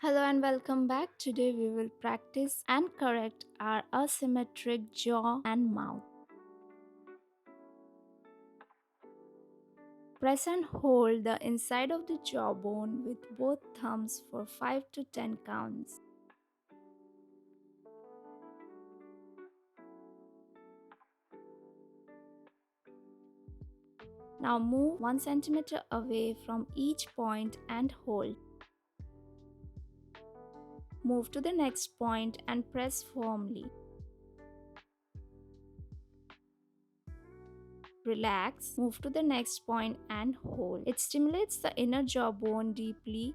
Hello and welcome back. Today we will practice and correct our asymmetric jaw and mouth. Press and hold the inside of the jawbone with both thumbs for 5 to 10 counts. Now move 1 centimeter away from each point and hold. Move to the next point and press firmly. Relax, move to the next point and hold. It stimulates the inner jawbone deeply.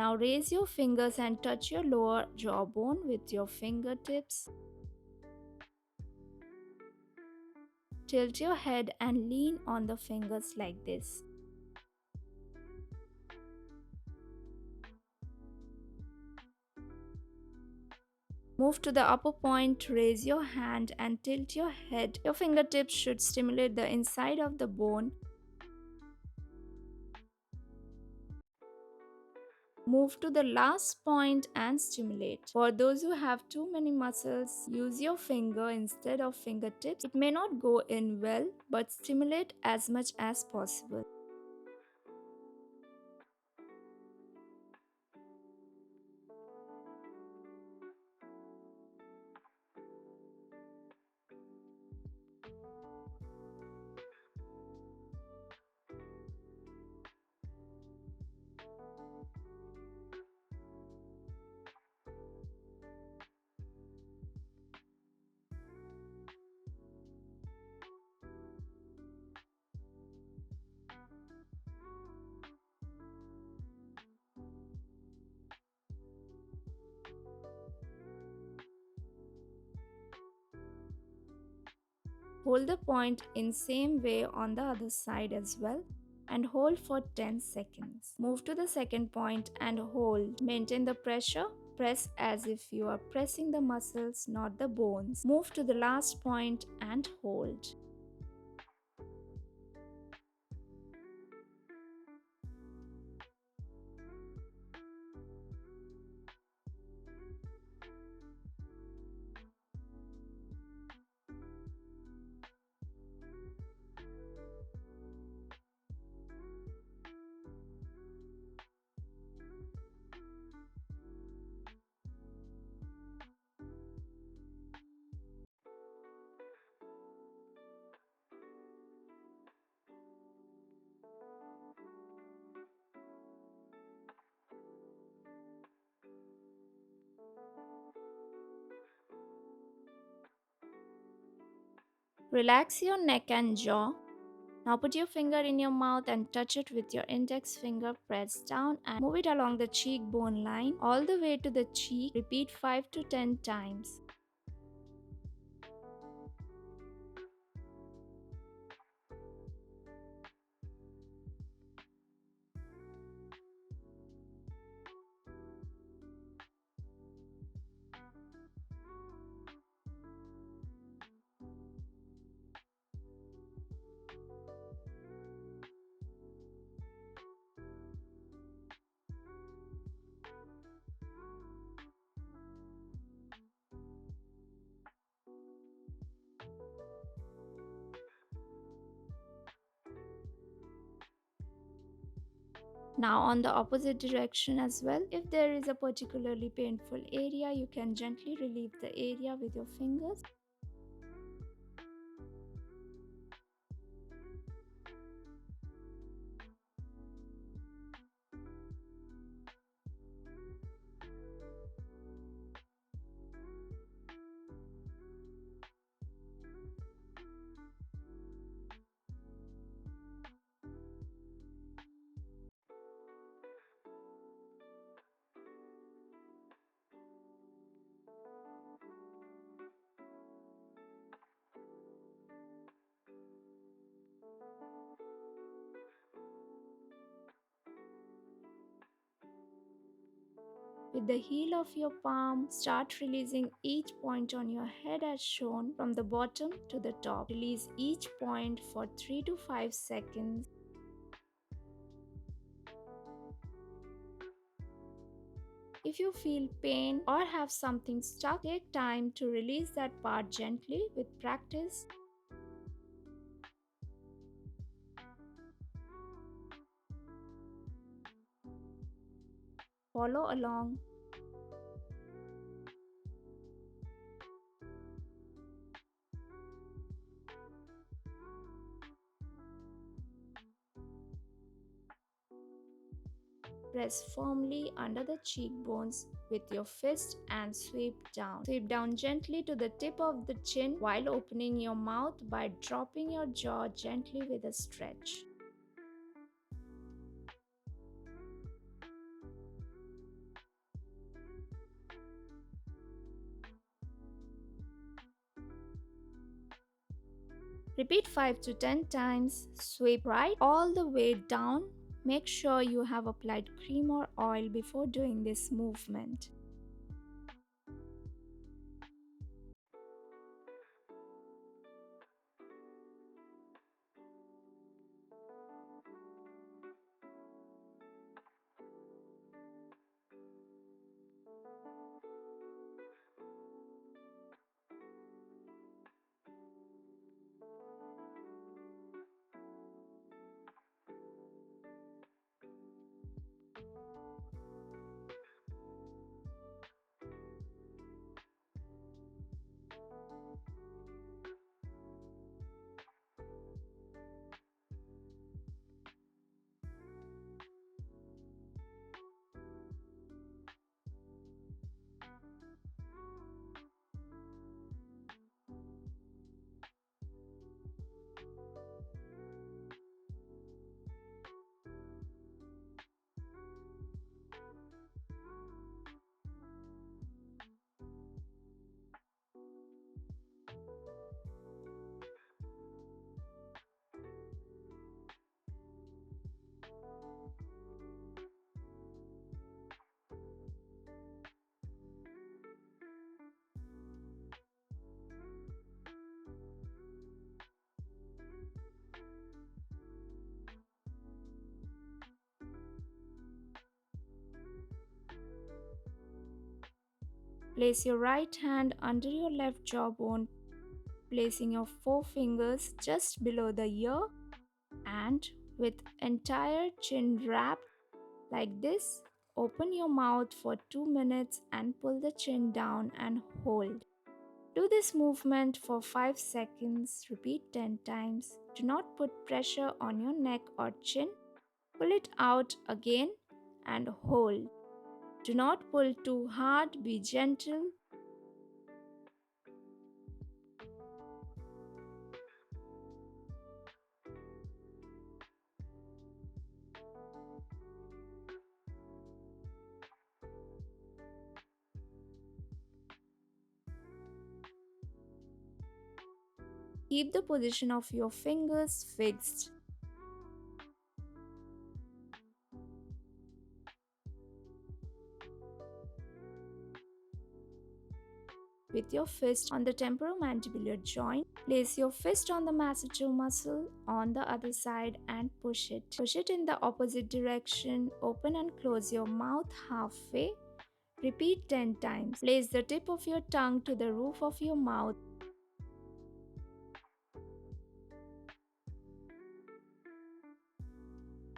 Now raise your fingers and touch your lower jawbone with your fingertips. Tilt your head and lean on the fingers like this. Move to the upper point, raise your hand and tilt your head. Your fingertips should stimulate the inside of the bone. Move to the last point and stimulate. For those who have too many muscles, use your finger instead of fingertips. It may not go in well, but stimulate as much as possible. Hold the point in same way on the other side as well and hold for 10 seconds. Move to the second point and hold. Maintain the pressure. Press as if you are pressing the muscles, not the bones. Move to the last point and hold. Relax your neck and jaw. Now put your finger in your mouth and touch it with your index finger. Press down and move it along the cheekbone line all the way to the cheek. Repeat 5 to 10 times. Now on the opposite direction as well. If there is a particularly painful area, you can gently relieve the area with your fingers. With the heel of your palm, start releasing each point on your head as shown from the bottom to the top. Release each point for 3 to 5 seconds. If you feel pain or have something stuck, take time to release that part gently. With practice, follow along. Press firmly under the cheekbones with your fist and sweep down. Sweep down gently to the tip of the chin while opening your mouth by dropping your jaw gently with a stretch. Repeat 5 to 10 times. Sweep right all the way down. Make sure you have applied cream or oil before doing this movement. Place your right hand under your left jawbone, placing your forefingers just below the ear, and with entire chin wrapped like this, open your mouth for 2 minutes and pull the chin down and hold. Do this movement for 5 seconds, repeat 10 times. Do not put pressure on your neck or chin. Pull it out again and hold. Do not pull too hard, be gentle. Keep the position of your fingers fixed. With your fist on the temporomandibular joint, place your fist on the masseter muscle on the other side and push it. Push it in the opposite direction. Open and close your mouth halfway. Repeat 10 times. Place the tip of your tongue to the roof of your mouth.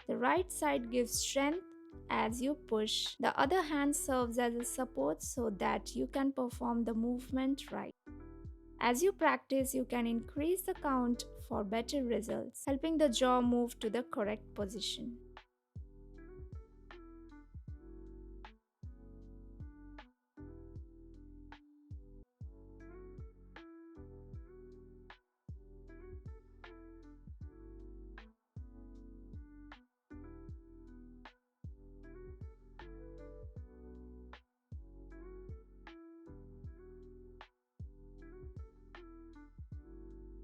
The right side gives strength as you push. The other hand serves as a support so that you can perform the movement right. As you practice, you can increase the count for better results, helping the jaw move to the correct position.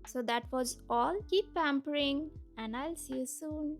So that was all. Keep pampering and I'll see you soon.